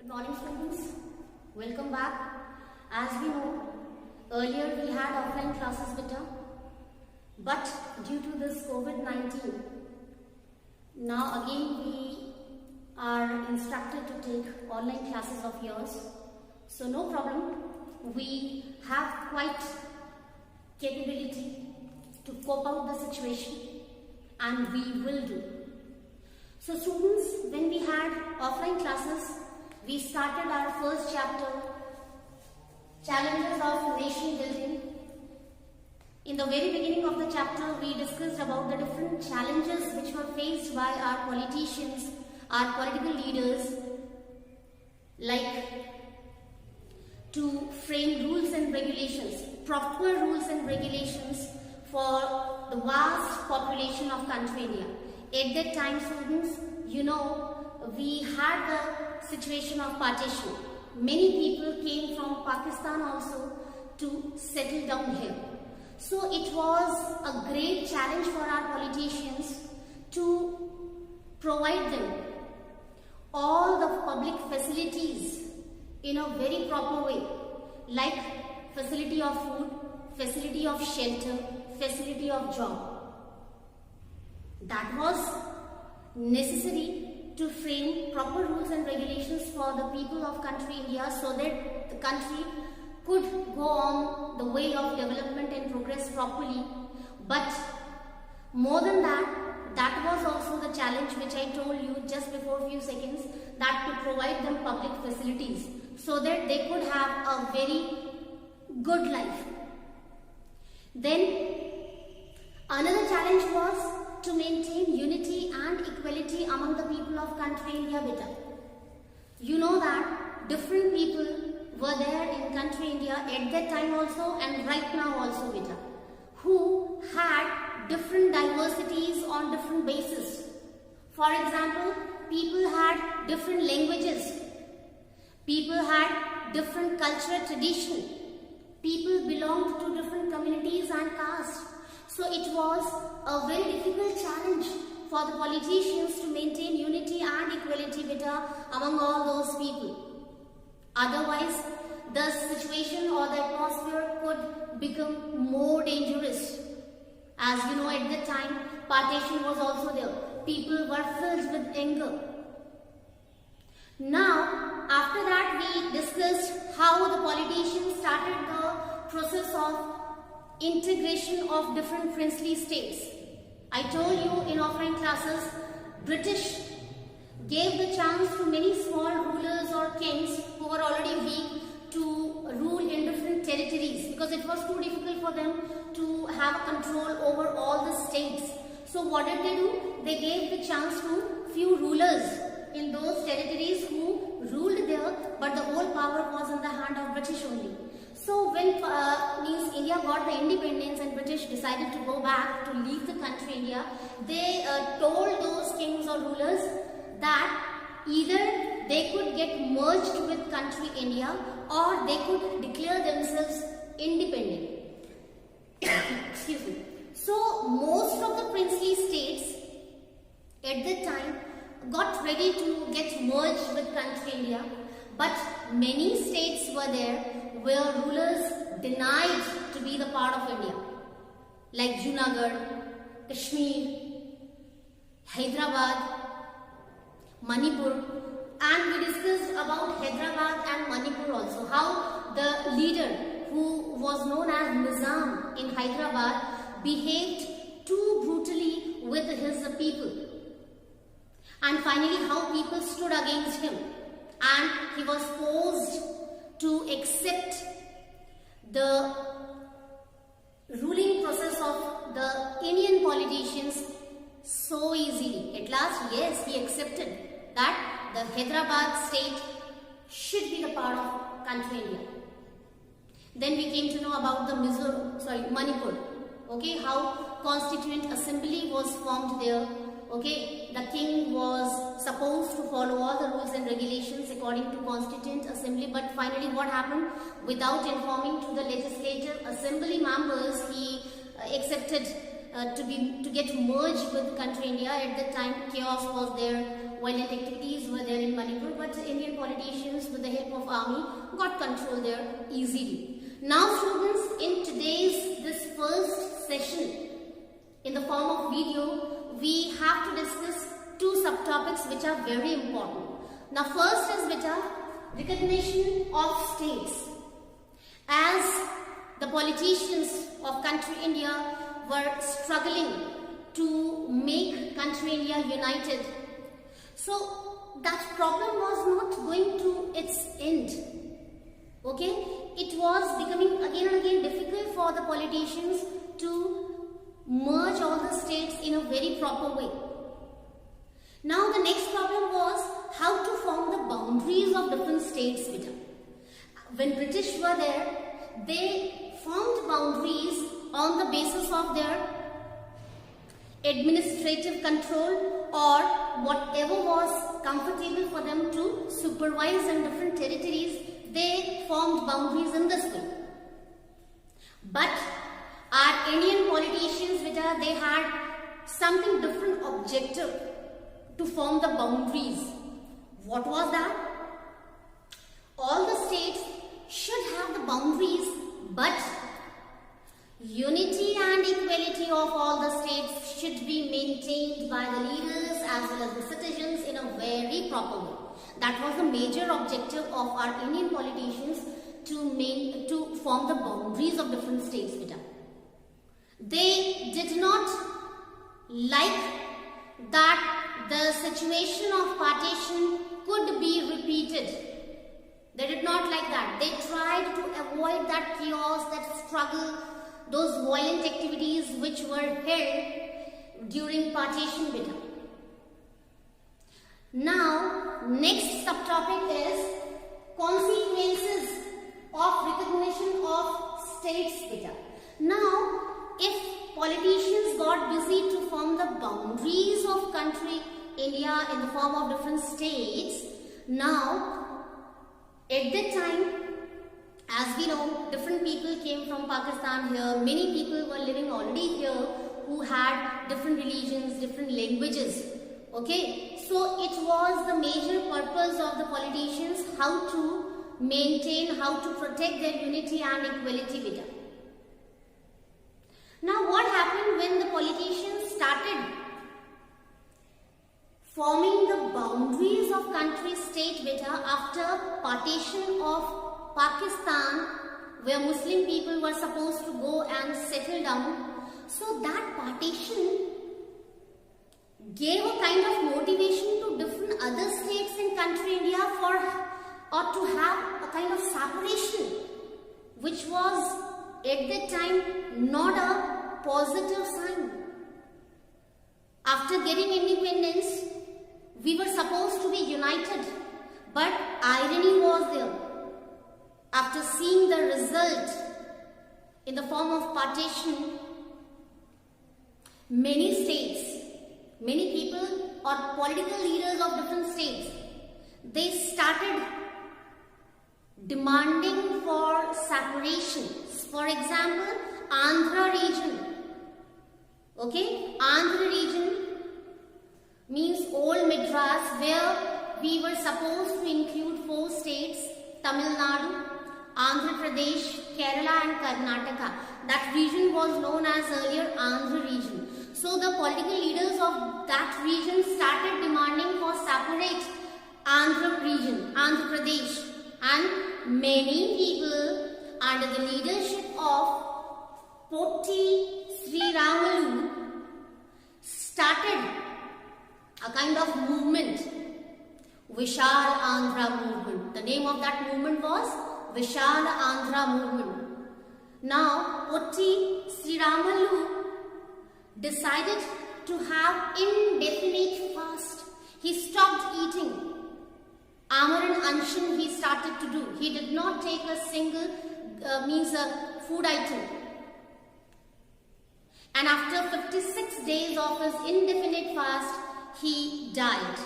Good morning, students. Welcome back. As we know, earlier we had offline classes better, but due to this COVID-19, now again we are instructed to take online classes of yours. So no problem. We have quite capability to cope out the situation, and we will do. So students, when we had offline classes, we started our first chapter, Challenges of Nation Building. In the very beginning of the chapter, we discussed about the different challenges which were faced by our politicians, our political leaders, like to frame rules and regulations, proper rules and regulations for the vast population of country India. At that time, students, you know, we had the situation of partition. Many people came from Pakistan also to settle down here. So it was a great challenge for our politicians to provide them all the public facilities in a very proper way, like facility of food, facility of shelter, facility of job. That was necessary to frame proper rules and regulations for the people of country India, so that the country could go on the way of development and progress properly. But more than that, that was also the challenge which I told you just before a few seconds, that to provide them public facilities so that they could have a very good life. Then another challenge was to maintain unity and equality among the people of country India beta. You know that different people were there in country India at that time also and right now also beta, who had different diversities on different basis. For example, people had different languages, people had different cultural tradition, people belonged to different communities and castes. So it was a very difficult challenge for the politicians to maintain unity and equality better among all those people. Otherwise, the situation or the atmosphere could become more dangerous. As you know, at that time, partition was also there. People were filled with anger. Now, after that, we discussed how the politicians started the process of integration of different princely states. I told you in offline classes, British gave the chance to many small rulers or kings who were already weak to rule in different territories because it was too difficult for them to have control over all the states. So what did they do? They gave the chance to few rulers in those territories who ruled there, but the whole power was in the hand of British only. So when India got the independence and British decided to go back to leave the country India, they told those kings or rulers that either they could get merged with country India or they could declare themselves independent. Excuse me. So most of the princely states at that time got ready to get merged with country India, but many states were there where rulers denied to be the part of India, like Junagadh, Kashmir, Hyderabad, Manipur, and we discussed about Hyderabad and Manipur also, how the leader who was known as Nizam in Hyderabad behaved too brutally with his people, and finally how people stood against him and he was forced to accept the ruling process of the Indian politicians so easily. At last, yes, he accepted that the Hyderabad state should be the part of country India. Then we came to know about the Manipur. Okay, how Constituent Assembly was formed there. Okay, the king was supposed to follow all the rules and regulations according to Constituent Assembly, but finally what happened? Without informing to the legislative assembly members, he accepted to get merged with country India. At that time, chaos was there, violent activities were there in Manipur, but Indian politicians, with the help of army, got control there easily. Now, students, in today's this first session, in the form of video, we have to discuss two subtopics which are very important. Now, first is beta recognition of states. As the politicians of country India were struggling to make country India united, so that problem was not going to its end. Okay, it was becoming again and again difficult for the politicians to merge all the states in a very proper way. Now the next problem was how to form the boundaries of different states. When British were there, they formed boundaries on the basis of their administrative control or whatever was comfortable for them to supervise in different territories. They formed boundaries in this way. But our Indian politicians, they had something different objective to form the boundaries. What was that? All the states should have the boundaries, but unity and equality of all the states should be maintained by the leaders as well as the citizens in a very proper way. That was the major objective of our Indian politicians to form the boundaries of different states. They did not like that the situation of partition could be repeated. They did not like that. They tried to avoid that chaos, that struggle, those violent activities which were held during partition. Now, next subtopic is consequences of recognition of states. Now, if politicians got busy to form the boundaries of country India in the form of different states, now at that time, as we know, different people came from Pakistan here. Many people were living already here who had different religions, different languages. Okay, so it was the major purpose of the politicians how to maintain, how to protect their unity and equality. Now, what happened when the politicians started forming the boundaries of country state after partition of Pakistan, where Muslim people were supposed to go and settle down? So that partition gave a kind of motivation to different other states in country India to have a kind of separation, which was at that time not a positive sign. After getting independence, we were supposed to be united, but irony was there. After seeing the result in the form of partition, many states, many people or political leaders of different states, they started demanding for separation. For example, Andhra region. Okay, Andhra region means old Madras, where we were supposed to include 4 states: Tamil Nadu, Andhra Pradesh, Kerala and Karnataka. That region was known as earlier Andhra region. So the political leaders of that region started demanding for separate Andhra region, Andhra Pradesh, and many people under the leadership of Potti Sriramalu started a kind of movement, Vishal Andhra movement. The name of that movement was Vishal Andhra movement. Now, Potti Sriramalu decided to have indefinite fast. He stopped eating. Amaran Anshan he started to do. He did not take a single food item. And after 56 days of his indefinite fast, he died.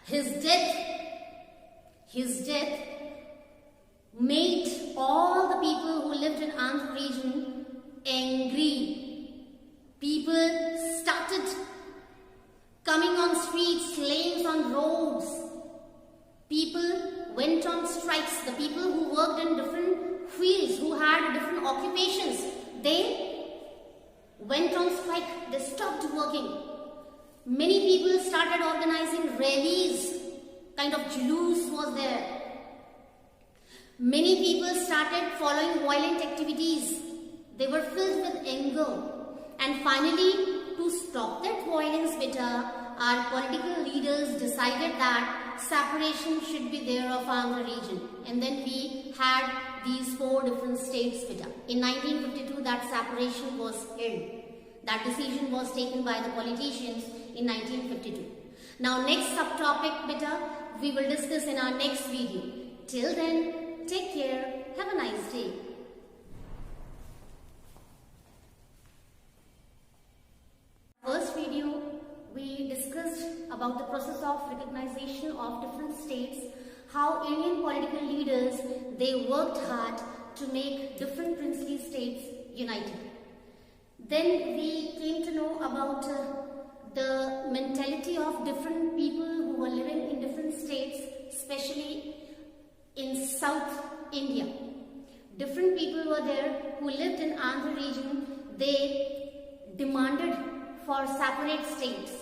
His death made all the people who lived in Andhra region angry. People started coming on streets, slaves on roads. People went on strikes. The people who worked in different fields, who had different occupations, they went on strike. They stopped working. Many people started organizing rallies. Kind of julus was there. Many people started following violent activities. They were filled with anger. And finally, to stop that violence beta, our political leaders decided that separation should be there of Andhra region. And then we had these 4 different states beta. In 1952, that separation was held. That decision was taken by the politicians in 1952. Now next subtopic beta, we will discuss in our next video. Till then, take care. Have a nice day. First video, we discussed about the process of recognition of different states, how Indian political leaders, they worked hard to make different princely states united. Then we came to know about the mentality of different people who were living in different states, especially in South India. Different people were there who lived in Andhra region. They demanded for separate states.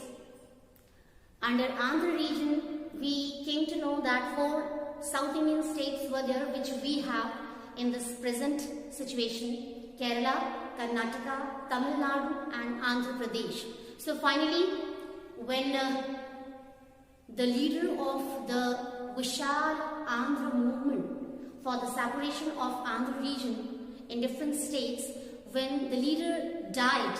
Under Andhra region, we came to know that 4 South Indian states were there, which we have in this present situation: Kerala, Karnataka, Tamil Nadu and Andhra Pradesh. So finally, when the leader of the Vishal Andhra movement for the separation of Andhra region in different states, when the leader died,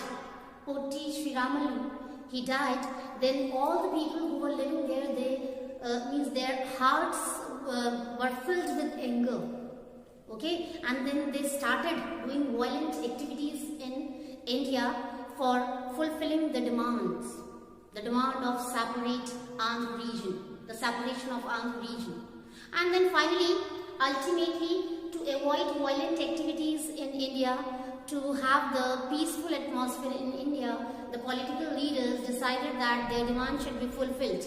Potti Sri Ramalu, he died, then all the people who were living there, they their hearts were filled with anger. Okay, and then they started doing violent activities in India for fulfilling the demands. The demand of separate Andhra region, the separation of Andhra region. And then finally, ultimately, to avoid violent activities in India, to have the peaceful atmosphere in India, the political leaders decided that their demand should be fulfilled.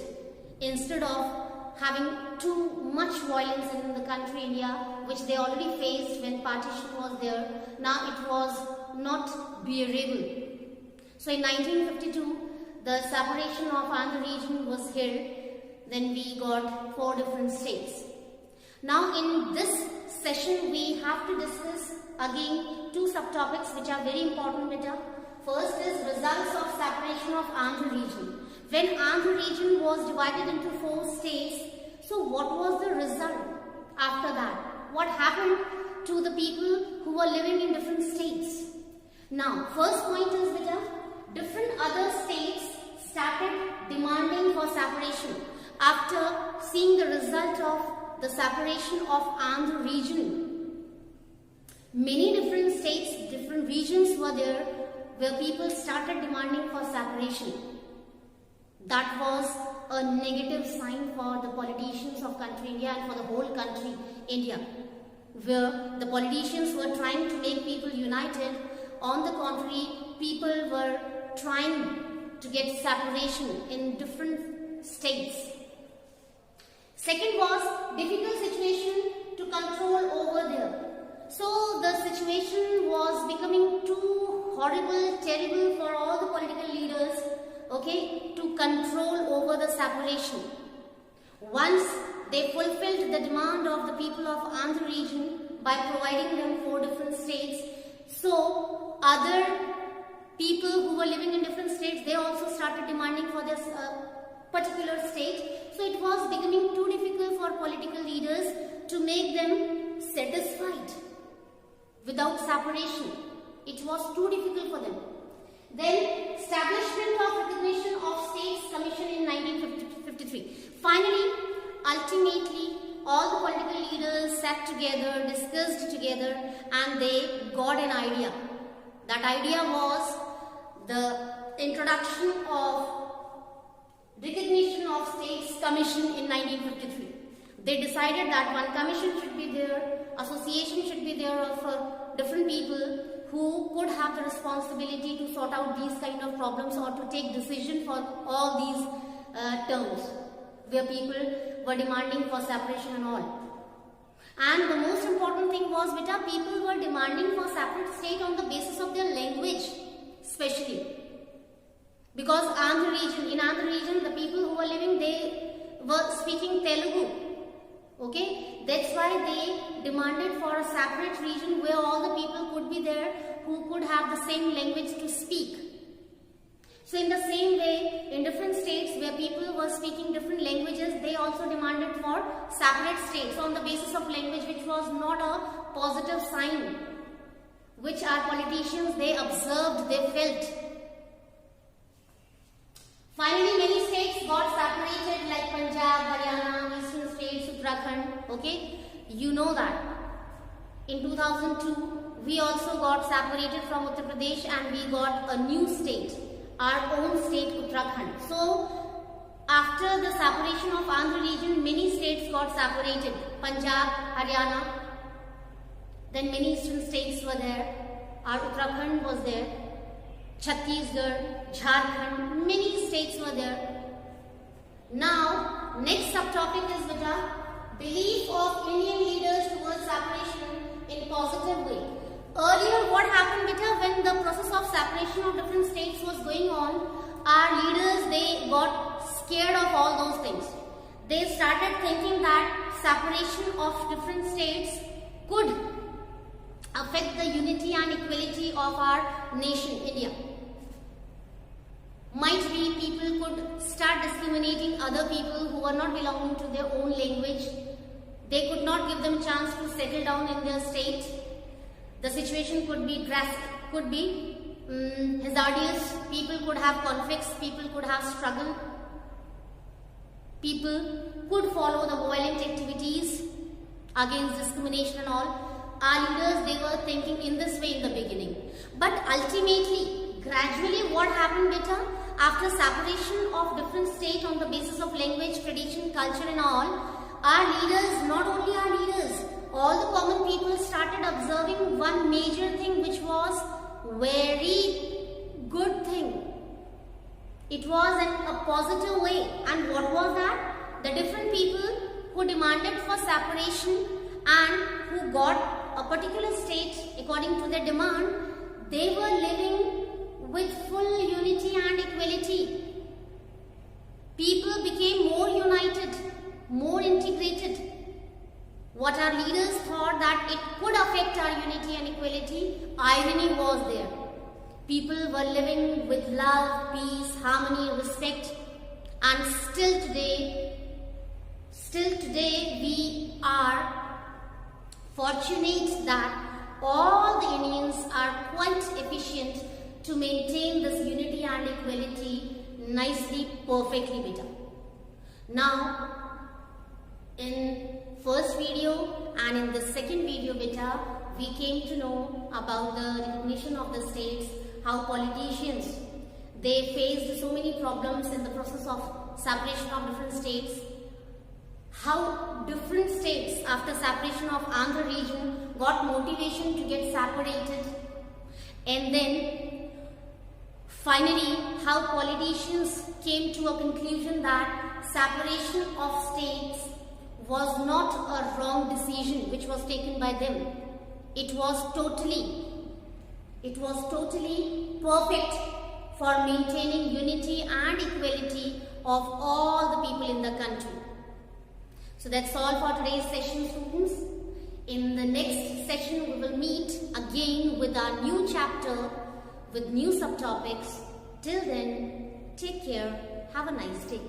Instead of having too much violence in the country India, which they already faced when partition was there, now it was not bearable. So in 1952, the separation of Andhra region was held. Then we got 4 different states. Now in this session, we have to discuss again 2 subtopics which are very important beta. First is results of separation of Andhra region. When Andhra region was divided into 4 states, so what was the result after that? What happened to the people who were living in different states? Now, first point is beta, different other states started demanding for separation after seeing the result of the separation of Andhra region. Many different states, different regions were there where people started demanding for separation. That was a negative sign for the politicians of country India and for the whole country India, where the politicians were trying to make people united. On the contrary, people were trying to get separation in different states. Second was difficult situation to control over there. So the situation was becoming too horrible, terrible for all the political leaders, okay, to control over the separation. Once they fulfilled the demand of the people of Andhra region by providing them 4 different states, so other people who were living in different states, they also started demanding for this particular state. So it was becoming too difficult for political leaders to make them satisfied without separation. It was too difficult for them. Then establishment of recognition of states commission in 1953. Finally, ultimately, all the political leaders sat together, discussed together, and they got an idea. That idea was the introduction of recognition of states commission in 1953. They decided that one commission should be there, association should be there of different people who could have the responsibility to sort out these kind of problems or to take decision for all these terms where people were demanding for separation and all. And the most important thing was, beta, people were demanding for separate state on the basis of their language, especially. Because in Andhra region, the people who were living, they were speaking Telugu. Okay, that's why they demanded for a separate region where all the people could be there who could have the same language to speak. So in the same way, in different states where people were speaking different languages, they also demanded for separate states on the basis of language, which was not a positive sign, which our politicians, they observed, they felt. Finally, many states got separated like Punjab, Haryana, eastern states, Uttarakhand. Okay, you know that. In 2002, we also got separated from Uttar Pradesh and we got a new state, our own state, Uttarakhand. So, after the separation of Andhra region, many states got separated. Punjab, Haryana, then many eastern states were there. Our Uttarakhand was there. Chhattisgarh, Jharkhand, many states were there. Now, next subtopic is belief of Indian leaders towards separation in positive way. Earlier, what happened when the process of separation of different states was going on, our leaders, they got scared of all those things. They started thinking that separation of different states could affect the unity and equality of our nation, India. Might be people could start discriminating other people who are not belonging to their own language. They could not give them chance to settle down in their state. The situation could be drastic, could be hazardous. People could have conflicts, people could have struggle. People could follow the violent activities against discrimination and all. Our leaders, they were thinking in this way in the beginning. But ultimately, gradually what happened after separation of different states on the basis of language, tradition, culture and all, our leaders, not only our leaders, all the common people started observing one major thing, which was very good thing. It was in a positive way. And what was that? The different people who demanded for separation and who got a particular state according to their demand, they were living with full unity and equality. People became more united, more integrated. What our leaders thought that it could affect our unity and equality, irony was there. People were living with love, peace, harmony, respect, and still today we are fortunate that all the Indians are quite efficient to maintain this unity and equality nicely, perfectly better. Now, in first video and in the second video we came to know about the recognition of the states, how politicians, they faced so many problems in the process of separation of different states, how different states after separation of Andhra region got motivation to get separated, and then finally how politicians came to a conclusion that separation of states was not a wrong decision which was taken by them. It was totally perfect for maintaining unity and equality of all the people in the country. So that's all for today's session, students. In the next session, we will meet again with our new chapter with new subtopics. Till then, take care. Have a nice day.